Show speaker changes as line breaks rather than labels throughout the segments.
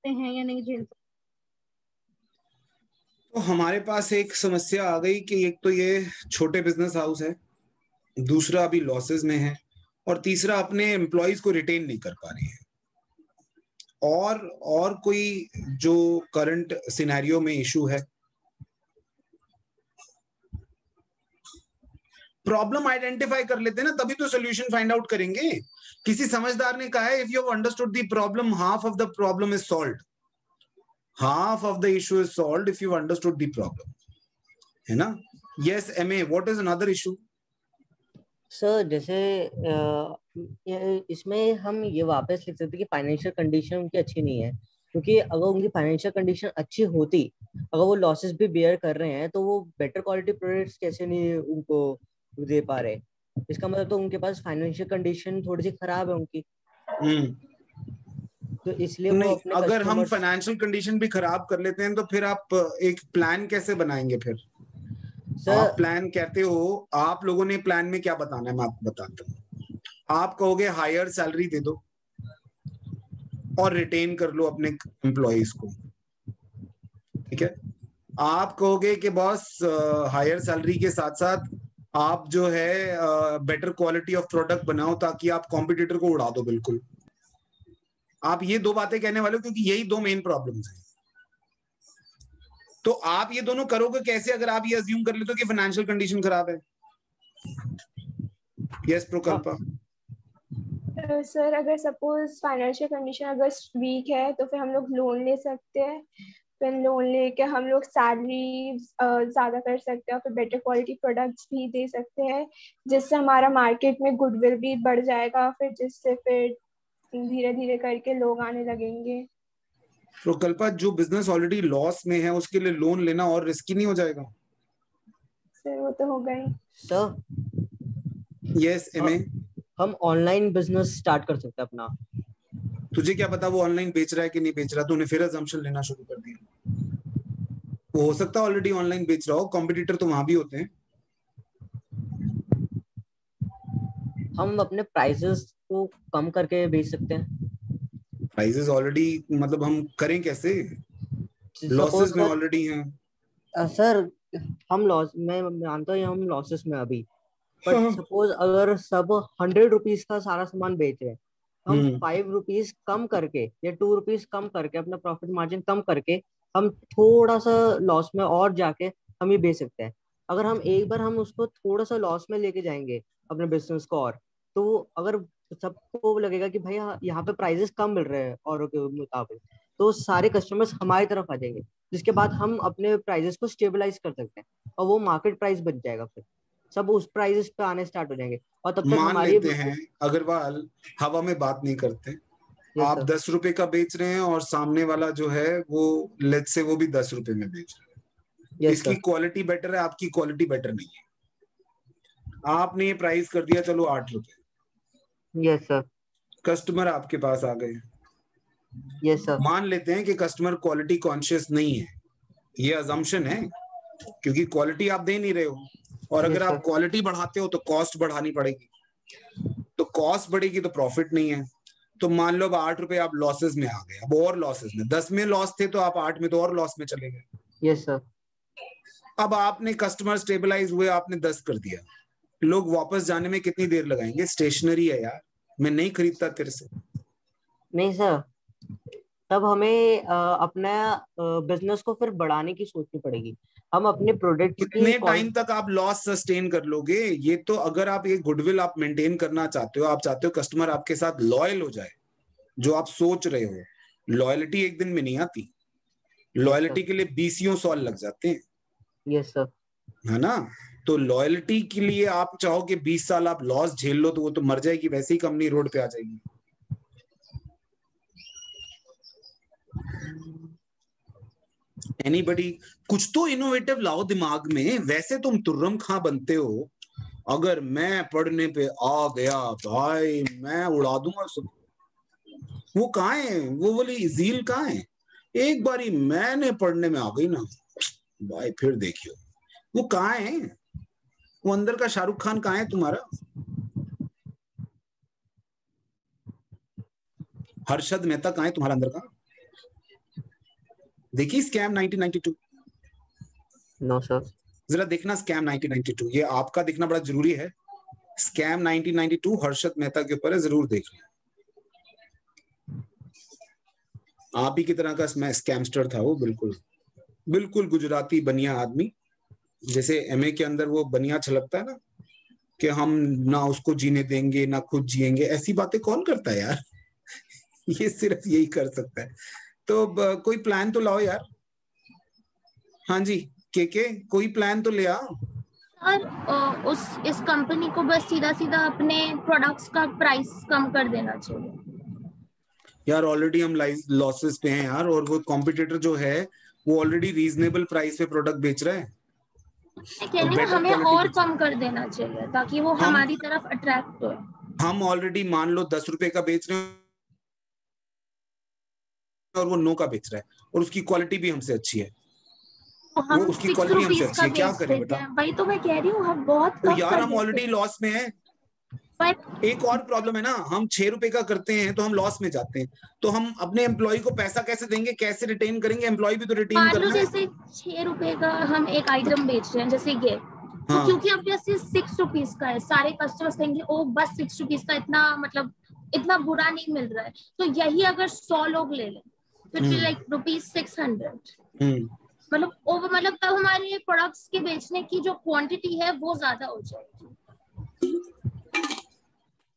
सकते हैं या नहीं झेल सकते?
तो हमारे पास एक समस्या आ गई कि एक तो ये छोटे बिजनेस हाउस है, दूसरा अभी लॉसेस में है, और तीसरा अपने एम्प्लॉयज को रिटेन नहीं कर पा रही है। और कोई जो करंट सिनेरियो में इशू है, प्रॉब्लम आइडेंटिफाई कर लेते हैं ना, तभी तो सोल्यूशन फाइंड आउट करेंगे। किसी समझदार ने कहा है, if you have understood the problem, half of the problem is solved. Half of the issue is solved if you understood the problem, है ना? Yes MA, what is another issue?
Sir जैसे इसमें हम ये वापस लिख सकते हैं कि फाइनेंशियल कंडीशन उनकी अच्छी नहीं है, क्योंकि अगर उनकी फाइनेंशियल कंडीशन अच्छी होती, अगर वो लॉसेस भी बेयर कर रहे हैं, तो वो बेटर क्वालिटी प्रोडक्ट्स कैसे नहीं उनको दे पा रहे? इसका मतलब तो उनके पास फाइनेंशियल कंडीशन थोड़ी सी खराब है उनकी। तो इसलिए वो
नहीं,
अपने
अगर हम
कस्टमर्स।
फाइनेंशियल कंडीशन भी खराब कर लेते हैं तो फिर आप एक प्लान कैसे बनाएंगे फिर? आप
सर
प्लान कहते हो, आप लोगों ने प्लान में क्या बताना है मैं आपको बताता हूँ। आप कहोगे हायर सैलरी दे दो और रिटेन कर लो अपने एम्प्लॉयज को, ठीक है? आप कहोगे कि बॉस हायर सैलरी के साथ साथ आप जो है बेटर क्वालिटी ऑफ प्रोडक्ट बनाओ ताकि आप कॉम्पिटिटर को उड़ा दो। बिल्कुल, आप ये दो बातें कहने वाले हो क्योंकि यही दो मेन प्रॉब्लम्स हैं। तो आप ये दोनों करोगे कैसे अगर आप ये अज्यूम कर लेते हो कि फाइनेंशियल कंडीशन खराब है? यस प्रकल्पा।
सर अगर सपोज फाइनेंशियल कंडीशन अगर वीक है तो फिर हम लोग लोन ले सकते हैं। फिर लोन लेके हम लोग सैलरी ज़्यादा कर सकते हैं और फिर बेटर क्वालिटी प्रोडक्ट्स भी दे सकते हैं, जिससे हमारा मार्केट में गुडविल भी बढ़ जाएगा, फिर जिससे फिर धीरे धीरे करके लोग आने लगेंगे।
प्रकल्पा, जो बिजनेस ऑलरेडी लॉस में है उसके लिए लोन लेना और रिस्की नहीं हो जाएगा?
सर वो तो हो गई।
Sir
yes MA.
हम ऑनलाइन बिजनेस स्टार्ट कर सकते हैं अपना।
तुझे क्या पता वो ऑनलाइन बेच रहा है कि नहीं बेच रहा? तूने फिर अजम्पशन लेना शुरू कर दिया। वो हो सकता है ऑलरेडी ऑनलाइन बेच रहा हो, कॉम्पिटिटर तो वहां भी होते हैं।
हम अपने प्राइसेस को कम करके बेच सकते हैं।
प्राइसेस ऑलरेडी, मतलब हम करें कैसे? लॉसेस में ऑलरेडी हैं।
सर हम लॉस, मैं मानता हूँ हम लॉसेस में अभी, बट सपोज अगर सब 100 रुपीज का सारा सामान बेच रहे हैं, हम 5 रुपीज कम करके या 2 रुपीज कम करके अपना प्रॉफिट मार्जिन कम करके हम थोड़ा सा लॉस में और जाके हम ये बेच सकते हैं। अगर हम एक बार हम उसको थोड़ा सा लॉस में लेके जाएंगे अपने बिजनेस को, और तो अगर सबको लगेगा कि भाई यहाँ पे प्राइजेस कम मिल रहे हैं औरों के मुताबिक, तो सारे कस्टमर्स हमारी तरफ आ जाएंगे, जिसके बाद हम अपने प्राइजेस को स्टेबलाइज कर सकते हैं और वो मार्केट प्राइस बन जाएगा। फिर सब उस प्राइजेस पे आने स्टार्ट हो जाएंगे और तब तक
मान
हमारी।
लेते हैं अग्रवाल, हवा में बात नहीं करते। आप 10 रुपए का बेच रहे हैं और सामने वाला जो है वो लेट्स से वो भी 10 रुपए में बेच रहा है। इसकी क्वालिटी बेटर है, आपकी क्वालिटी बेटर नहीं है। आपने ये प्राइस कर दिया चलो 8 रुपए।
Yes sir.
कस्टमर आपके पास आ गए।
Yes sir.
मान लेते हैं कि कस्टमर क्वालिटी कॉन्शियस नहीं है, ये अजम्पशन है क्योंकि क्वालिटी आप दे नहीं रहे हो, और अगर आप क्वालिटी बढ़ाते हो तो कॉस्ट बढ़ानी पड़ेगी, तो कॉस्ट बढ़ेगी तो प्रॉफिट नहीं है। तो मान लो अब 8 रुपए आप लॉसेस में आ गए, अब और लॉसेस में, 10 में लॉस थे तो आप 8 में तो और लॉस में चले गए।
Yes sir.
अब आपने कस्टमर स्टेबलाइज हुए, आपने 10 कर दिया, लोग वापस जाने में कितनी देर लगाएंगे? स्टेशनरी है यार, मैं नहीं खरीदता तेरे से।
नहीं सर, तब हमें अपना बिजनेस को फिर बढ़ाने की सोचनी पड़ेगी। हम अपने प्रोडक्ट्स की
कितने टाइम तक आप लॉस सस्टेन कर लोगे? ये तो अगर आप ये गुडविल आप मेंटेन करना चाहते हो, आप चाहते हो कस्टमर आपके साथ लॉयल हो जाए, जो आप सोच रहे हो, लॉयल्टी एक दिन में नहीं आती। लॉयल्टी के लिए 20 साल लग जाते हैं।
Yes sir.
है ना? तो लॉयल्टी के लिए आप चाहो कि 20 साल आप लॉस झेल लो तो वो तो मर जाएगी, वैसे ही कंपनी रोड पे आ जाएगी। एनीबडी, कुछ तो इनोवेटिव लाओ दिमाग में। वैसे तुम तुर्रम खां बनते हो, अगर मैं पढ़ने पे आ गया भाई मैं उड़ा दूंगा सब। वो कहाँ है, वो वाली झील कहाँ है? एक बारी मैंने पढ़ने में आ गई ना भाई, फिर देखियो वो कहाँ है। वो अंदर का शाहरुख खान कहाँ है तुम्हारा? हर्षद मेहता कहाँ है तुम्हारा अंदर का? देखिए स्कैम 1992,
नो सर।
जरा देखना स्कैम 1992, ये आपका देखना बड़ा जरूरी है। स्कैम 1992 हर्षद मेहता के ऊपर है, जरूर देख लें। आप ही की तरह का स्कैमस्टर था वो, बिल्कुल बिल्कुल गुजराती बनिया आदमी, जैसे एमए के अंदर वो बनिया छलकता है ना कि हम ना उसको जीने देंगे ना खुद जिएंगे, ऐसी बातें कौन करता है यार। ये सिर्फ यही कर सकता है। तो कोई प्लान तो लाओ यार। हाँ जी के कोई प्लान तो ले आओ।
और उस इस कंपनी को बस सीधा सीधा अपने प्रोडक्ट्स का प्राइस कम कर देना चाहिए
यार। ऑलरेडी हम लॉसेस पे हैं यार, और वो कॉम्पिटिटर जो है वो ऑलरेडी रीजनेबल प्राइस पे प्रोडक्ट बेच रहा है।
मैं कह रही हूँ हमें और कम कर देना चाहिए ताकि वो हमारी तरफ अट्रैक्ट हो।
हम ऑलरेडी मान लो 10 रुपए का बेच रहे हैं और वो 9 का बेच रहा है, और उसकी क्वालिटी भी हमसे अच्छी है।
तो हम
वो उसकी
6
क्वालिटी हमसे
रुपीस
अच्छी
का
है, क्या
बेच
करें
देते
बता।
हैं। वही तो मैं कह रही हूँ, हम बहुत
तो
कम
यार
कर
हम
देते
ऑलरेडी
हैं।
लॉस में हैं।
पर
एक और प्रॉब्लम है ना, हम 6 रुपए का करते हैं तो हम लॉस में जाते हैं, तो हम अपने एम्प्लॉय को पैसा कैसे देंगे, कैसे रिटेन करेंगे, एम्प्लॉय भी तो रिटेन
मान लो
करना है।
जैसे 6 रुपए का हम एक आइटम बेच रहे हैं जैसे ये, तो
हाँ।
क्योंकि अब जैसे 6 रुपीस का है, सारे कस्टमर्स कहेंगे ओ बस 6 रुपीस का इतना मतलब इतना बुरा नहीं मिल रहा है। तो यही अगर 100 लोग ले लें तो इट लाइक ₹600। मतलब तब हमारे प्रोडक्ट्स के बेचने की जो क्वांटिटी है वो ज्यादा हो जाएगी।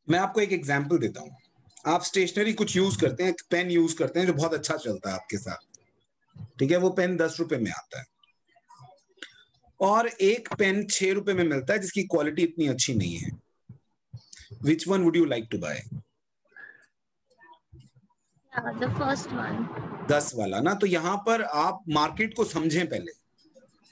मैं आपको एक एग्जांपल देता हूँ। आप स्टेशनरी कुछ यूज करते हैं, पेन यूज करते हैं जो बहुत अच्छा चलता है आपके साथ, ठीक है, वो पेन 10 रुपए में आता है, और एक पेन 6 रुपए में मिलता है जिसकी क्वालिटी इतनी अच्छी नहीं है। Which one would you like to buy?
The first one.
10 वाला ना। तो यहां पर आप मार्केट को समझें पहले।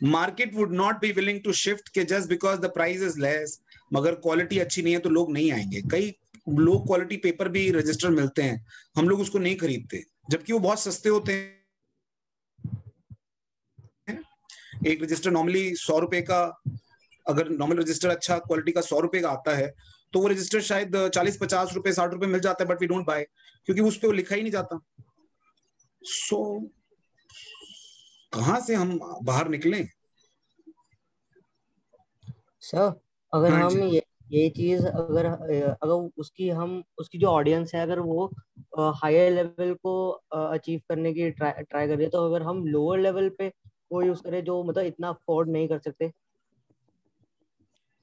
Market would not be willing to shift के just because the price is less, मगर क्वालिटी अच्छी नहीं है तो लोग नहीं आएंगे। कई लो क्वालिटी पेपर भी रजिस्टर मिलते हैं, हम लोग उसको नहीं खरीदते जबकि वो बहुत सस्ते होते हैं। एक रजिस्टर नॉर्मली 100 रुपए का, अगर नॉर्मल रजिस्टर अच्छा क्वालिटी का 100 रुपए का आता है तो वो रजिस्टर शायद 40-50 रुपए 60 रुपए मिल जाता है, बट वी डोंट बाय क्योंकि उस पर वो लिखा ही नहीं जाता। सो कहां से हम बाहर निकलें?
सर अगर
हाँ
हम
जी।
ये चीज अगर उसकी जो ऑडियंस है अगर वो हायर लेवल को अचीव करने की ट्राई कर रही है, तो अगर हम लोअर लेवल पे वो यूज करें जो मतलब इतना अफोर्ड नहीं कर सकते,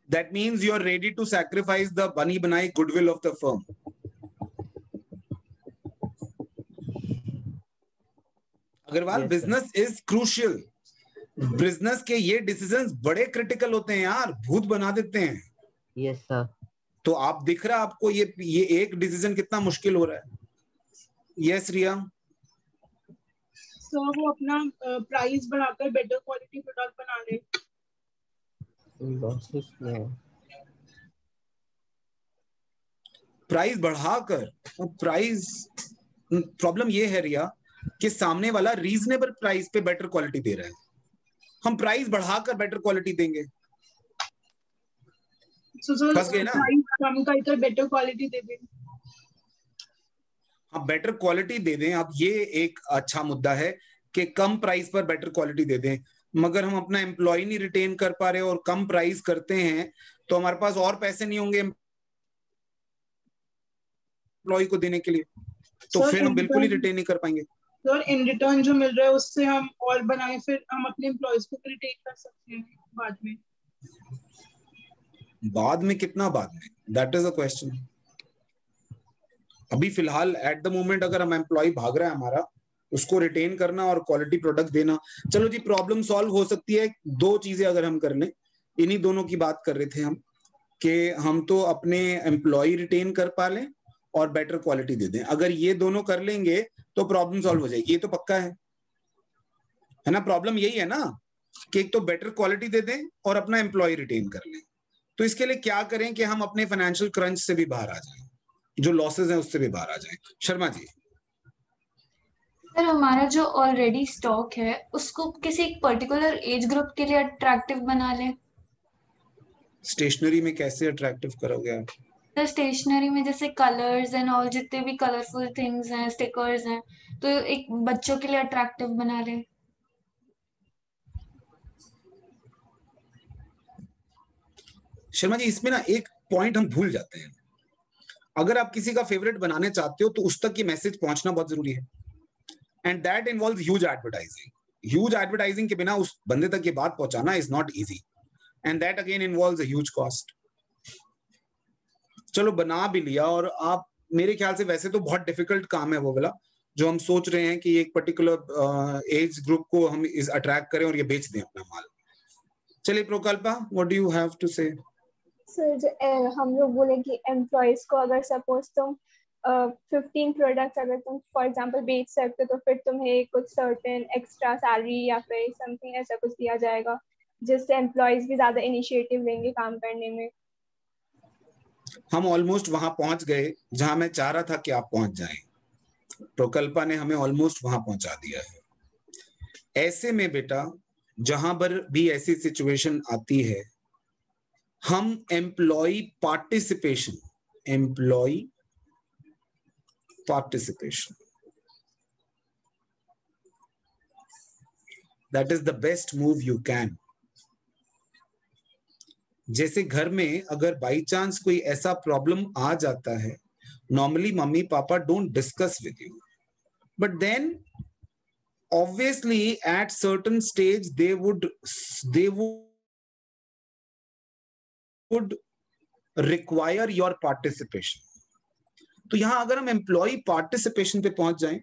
That means you are ready to sacrifice the bani banai goodwill of the firm. Agarwal, business is crucial. Business के ये डिसीजंस बड़े क्रिटिकल होते हैं यार, भूत बना देते हैं।
Yes sir.
तो आप दिख रहा है आपको ये एक डिसीजन कितना मुश्किल हो रहा है। यस रिया।
सर वो अपना प्राइस बढ़ाकर बेटर क्वालिटी प्रोडक्ट बना ले।
लॉसेस में
प्राइस बढ़ाकर, प्राइस प्रॉब्लम ये है रिया कि सामने वाला रीजनेबल प्राइस पे बेटर क्वालिटी दे रहा है, हम प्राइस बढ़ाकर बेटर क्वालिटी देंगे, फंस गए ना।
प्राइस कम करके बेटर क्वालिटी दे दें।
हाँ बेटर क्वालिटी दे दें। अब ये एक अच्छा मुद्दा है कि कम प्राइस पर बेटर क्वालिटी दे दें, मगर हम अपना एम्प्लॉय नहीं रिटेन कर पा रहे और कम प्राइस करते हैं तो हमारे पास और पैसे नहीं होंगे एम्प्लॉय को देने के लिए, तो फिर हम बिल्कुल ही रिटेन नहीं कर पाएंगे।
सर इन रिटर्न जो मिल रहा है उससे हम और बनाए, फिर हम अपने एम्प्लॉयज को रिटेन कर सकते हैं बाद में।
बाद में कितना बाद में, दैट इज अ क्वेश्चन। अभी फिलहाल एट द मोमेंट अगर हम एम्प्लॉय भाग रहा है हमारा, उसको रिटेन करना और क्वालिटी प्रोडक्ट देना, चलो जी प्रॉब्लम सॉल्व हो सकती है। दो चीजें अगर हम कर लें, इन्हीं दोनों की बात कर रहे थे हम, कि हम तो अपने एम्प्लॉय रिटेन कर पा लें और बेटर क्वालिटी दे दें। अगर ये दोनों कर लेंगे तो प्रॉब्लम सॉल्व हो जाएगी, ये तो पक्का है ना। प्रॉब्लम यही है ना कि एक तो बेटर क्वालिटी दे दें और अपना एम्प्लॉय रिटेन कर लें। तो इसके लिए क्या करें कि हम अपने फाइनेंशियल क्रंच से भी बाहर आ जाएं, जो लॉसेस हैं उससे भी बाहर आ जाएं। शर्मा जी।
सर हमारा जो ऑलरेडी स्टॉक है उसको किसी पर्टिकुलर एज ग्रुप के लिए अट्रैक्टिव बना लें।
स्टेशनरी में कैसे अट्रैक्टिव करोगे आप?
सर स्टेशनरी में जैसे कलर्स एंड ऑल जितने भी कलरफुल थिंग्स हैं, स्टिकर्स हैं, तो एक बच्चों के लिए अट्रैक्टिव बना लें।
शर्मा जी इसमें ना एक पॉइंट हम भूल जाते हैं। अगर आप किसी का फेवरेट बनाने चाहते हो तो उस तक ये मैसेज पहुंचना बहुत जरूरी है, and that involve huge advertising. Huge advertising के बिना उस बंदे तक ये बात पहुंचाना is not easy, and that again involves a huge cost. चलो बना भी लिया, और आप मेरे ख्याल से वैसे तो बहुत डिफिकल्ट काम है वो वाला जो हम सोच रहे हैं कि एक पर्टिकुलर एज ग्रुप को हम इस अट्रैक्ट करें और ये बेच दें अपना माल। चलिए Prokalpa, what do you have to say?
Sir हम लोग बोले कि एम्प्लॉयज को अगर सपोज तुम 15 प्रोडक्ट्स अगर तुम फॉर एग्जांपल बेच सकते हो तो फिर तुम्हें कुछ सर्टेन एक्स्ट्रा सैलरी या फिर समथिंग ऐसा कुछ दिया जाएगा, जिससे एम्प्लॉयज भी ज्यादा इनिशिएटिव लेंगे काम करने में।
हम ऑलमोस्ट वहां पहुंच गए जहां मैं चाह रहा था कि आप पहुंच जाएं। प्रोकल्पा ने हमें ऑलमोस्ट वहां पहुंचा दिया है। ऐसे में बेटा जहां पर भी ऐसी सिचुएशन आती है, हम employ participation that is the best move you can. जैसे घर में अगर बाई चांस कोई ऐसा प्रॉब्लम आ जाता है, normally mummy papa don't discuss with you, but then obviously at certain stage they would require your participation. तो यहां अगर हम एम्प्लॉय पार्टिसिपेशन पे पहुंच जाएं,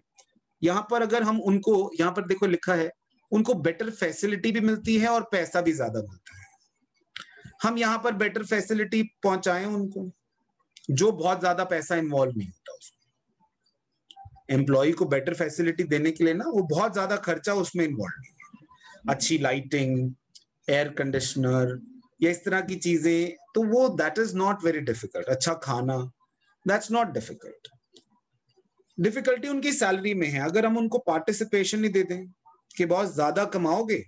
यहां पर अगर हम उनको, यहां पर देखो लिखा है उनको बेटर फैसिलिटी भी मिलती है और पैसा भी ज्यादा मिलता है। हम यहां पर बेटर फैसिलिटी पहुंचाएं उनको, जो बहुत ज्यादा पैसा इन्वॉल्व नहीं होता उसमें। एम्प्लॉय को बेटर फैसिलिटी देने के लिए ना वो बहुत ज्यादा खर्चा उसमें इन्वॉल्व नहीं है। अच्छी लाइटिंग, एयर कंडीशनर या इस तरह की चीजें, तो वो that is not very difficult. अच्छा खाना, दैट्स नॉट डिफिकल्ट। डिफिकल्टी उनकी सैलरी में है। अगर हम उनको पार्टिसिपेशन नहीं दे दें कि बहुत ज्यादा कमाओगे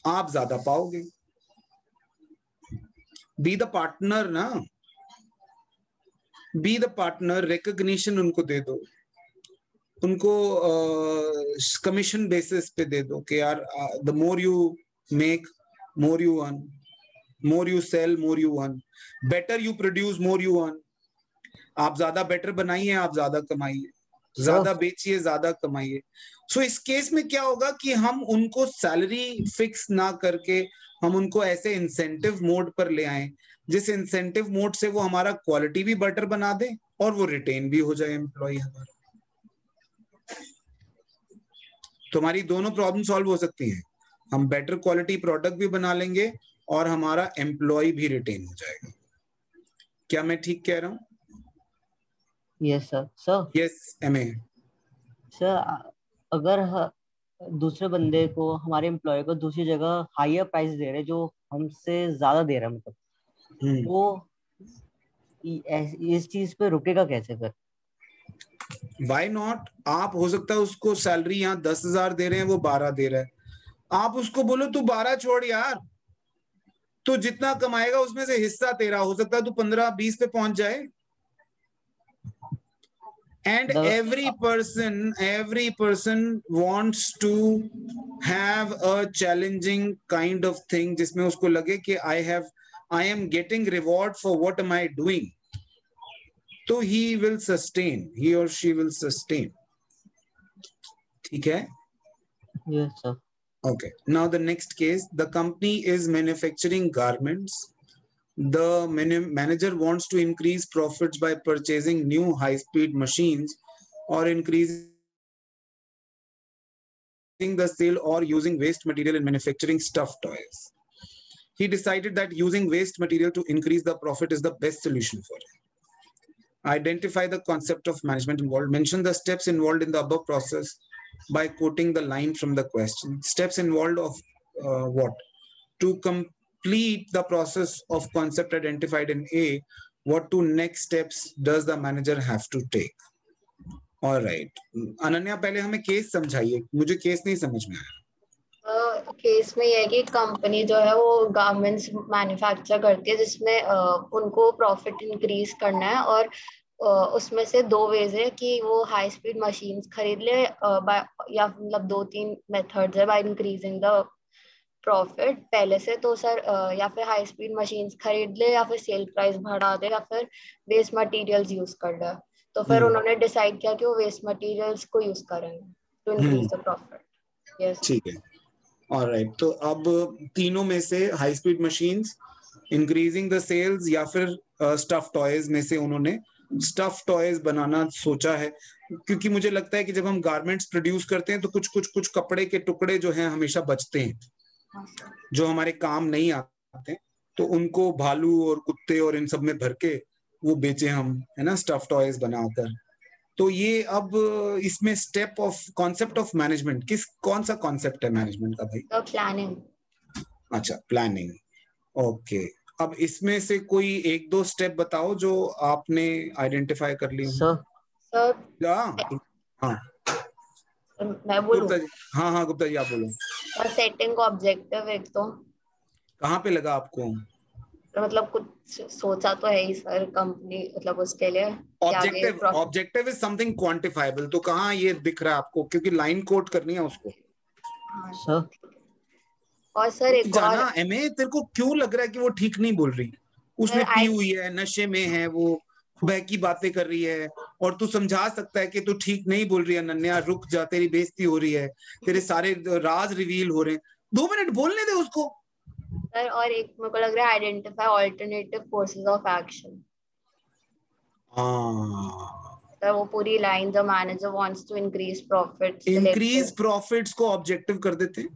आप ज्यादा पाओगे, बी द पार्टनर ना, बी द पार्टनर, रिकॉग्निशन उनको दे दो, उनको कमीशन बेसिस पे दे दो कि यार the more you make more you earn, more you sell more you earn, better you produce more you earn. आप ज्यादा बेटर बनाइए आप ज्यादा कमाइए, ज्यादा बेचिए ज्यादा कमाइए। सो इस केस में क्या होगा कि हम उनको सैलरी फिक्स ना करके हम उनको ऐसे इंसेंटिव मोड पर ले आए, जिस इंसेंटिव मोड से वो हमारा क्वालिटी भी बेटर बना दे और वो रिटेन भी हो जाए एम्प्लॉय हमारा। तुम्हारी दोनों प्रॉब्लम सॉल्व हो सकती हैं। हम बेटर क्वालिटी प्रोडक्ट भी बना लेंगे और हमारा एम्प्लॉय भी रिटेन हो जाएगा। क्या मैं ठीक कह रहा हूँ?
Yes sir. Sir
yes MA.
Sir अगर दूसरे बंदे को, हमारे एम्प्लॉय को दूसरी जगह हायर प्राइस दे रहे, जो हमसे ज्यादा दे रहा है, मतलब वो इस चीज पे रुकेगा कैसे सर?
Why not? आप हो सकता है उसको सैलरी यहाँ 10,000 दे रहे हैं वो 12 दे रहा है, आप उसको बोलो तू 12 छोड़ यार, तो जितना कमाएगा उसमें से हिस्सा तेरा, हो सकता है तू 15-20 पे पहुंच जाए। And every person wants to have a challenging kind of thing जिसमें उसको लगे कि I am getting reward for what am I doing, तो he will sustain, he or she will sustain. ठीक है?
Yes sir.
Okay, now the next case, the company is manufacturing garments. The manager wants to increase profits by purchasing new high-speed machines or increasing the sale or using waste material in manufacturing stuffed toys. He decided that using waste material to increase the profit is the best solution for him. Identify the concept of management involved. Mention the steps involved in the above process by quoting the line from the question. Steps involved of what? To complete the process of concept identified in A, what two next steps does the manager have to take? All right. Ananya पहले हमें case समझाइए, मुझे case नहीं समझ में आया।
Case में ये है कि कंपनी जो है वो गारमेंट्स मैन्युफैक्चर करती है जिसमें उनको प्रॉफिट इंक्रीज करना है, और उसमें से दो वेज है कि वो हाई स्पीड मशीन्स खरीद ले, या मतलब 2-3 मेथड्स है बाय इंक्रीजिंग द प्रॉफिट पहले से, तो सर या फिर हाई स्पीड मशीन्स खरीद ले या फिर सेल प्राइस बढ़ा दे या फिर वेस्ट मटेरियल्स यूज कर ले। तो फिर उन्होंने डिसाइड किया कि वो वेस्ट मटेरियल्स को यूज करेंगे to increase the profit. Yes
ठीक है, ऑलराइट। तो अब तीनों में से high speed machines, increasing the sales या फिर स्टफ टॉयज में से उन्होंने स्टफ टॉयज बनाना सोचा है, क्योंकि मुझे लगता है कि जब हम गारमेंट्स प्रोड्यूस करते हैं तो कुछ कपड़े के टुकड़े जो हैं हमेशा बचते हैं जो हमारे काम नहीं आते, तो उनको भालू और कुत्ते और इन सब में भर के वो बेचे हम, है ना, स्टफ टॉयज बनाकर। तो ये अब इसमें step of concept of management, कौन सा कॉन्सेप्ट है मैनेजमेंट का भाई?
प्लानिंग।
अच्छा, प्लानिंग, ओके। अब इसमें से कोई एक दो स्टेप बताओ जो आपने आइडेंटिफाई कर ली हो।
सर
हाँ
मैं बोलूं?
गुप्ता जी, हाँ गुप्ता जी आप बोलो।
सेटिंग ऑब्जेक्टिव एक तो
कहाँ पे लगा आपको?
मतलब कुछ सोचा तो है ही सर कंपनी, मतलब उसके लिए
ऑब्जेक्टिव इज समथिंग क्वांटिफाइबल, तो कहाँ ये दिख रहा है आपको? क्योंकि लाइन कोट करनी है उसको।
सर और सर एक
जाना एमए, तेरे को क्यों लग रहा है कि वो ठीक नहीं बोल रही? उसने पी हुई है, नशे में है, वो बह की बातें कर रही है, और तू समझा सकता है कि तू ठीक नहीं बोल रही है अनन्या, रुक जा, तेरी बेइज्जती हो रही है, तेरे सारे राज रिवील हो रहे हैं। 2 मिनट बोलने दे उसको।
सर और एक मेरे को लग रहा है identify alternative courses of action. Sir वो पूरी line, the manager wants to increase profits,
increase profits को ऑब्जेक्टिव कर देते हैं,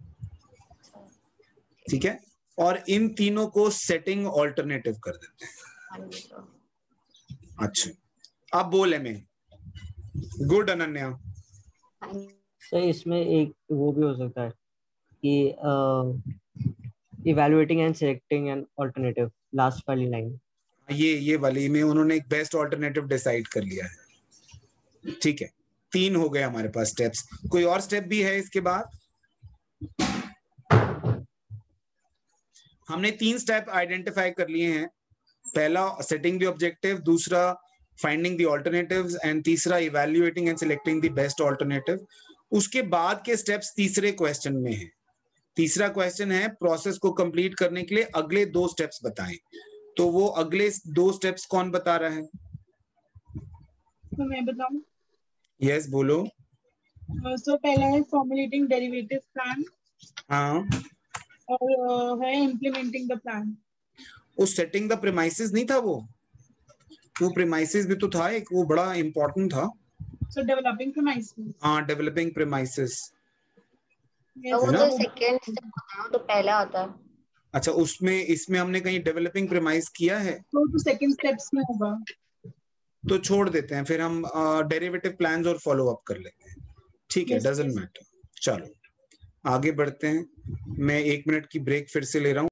ठीक है, और इन तीनों को सेटिंग ऑल्टरनेटिव कर देते हैं। अच्छा, अब बोले मैं गुड अनन्या।
सर इसमें एक वो भी हो सकता है कि evaluating and selecting an alternative, last वाली लाइन।
ये वाली में उन्होंने एक बेस्ट ऑल्टरनेटिव डिसाइड कर लिया है, ठीक है। 3 हो गए हमारे पास स्टेप्स। कोई और स्टेप भी है इसके बाद? हमने 3 स्टेप आइडेंटिफाई कर लिए हैं। पहला सेटिंग द ऑब्जेक्टिव, दूसरा फाइंडिंग द ऑल्टरनेटिव्स, एंड तीसरा evaluating and selecting the best alternative. उसके बाद के स्टेप्स तीसरे क्वेश्चन में है। तीसरा क्वेश्चन है प्रोसेस को कंप्लीट करने के लिए अगले 2 स्टेप्स बताएं। तो वो अगले 2 स्टेप्स कौन बता रहा है?
तो मैं बताऊं?
यस बोलो।
सो पहला है फॉर्मुलेटिंग डेरिवेटिव प्लान,
हाँ,
और है इम्प्लीमेंटिंग द प्लान।
उस सेटिंग द प्रीमाइसेस नहीं था वो प्रीमाइसेस भी तो था एक, वो बड़ा इंपॉर्टेंट था।
सो डेवलपिंग प्रीमाइसेस।
हाँ, डेवलपिंग प्रीमाइसेस।
तो वो तो सेकंड स्टेप होता है, तो पहला आता है।
अच्छा, इसमें हमने कहीं डेवलपिंग प्रीमाइस किया है?
तो सेकंड स्टेप्स में होगा,
तो छोड़ देते हैं, फिर हम डेरिवेटिव प्लान्स और फॉलो अप कर लेते हैं, ठीक है, डजंट मैटर। चलो आगे बढ़ते हैं। मैं 1 मिनट की ब्रेक फिर से ले रहा हूँ।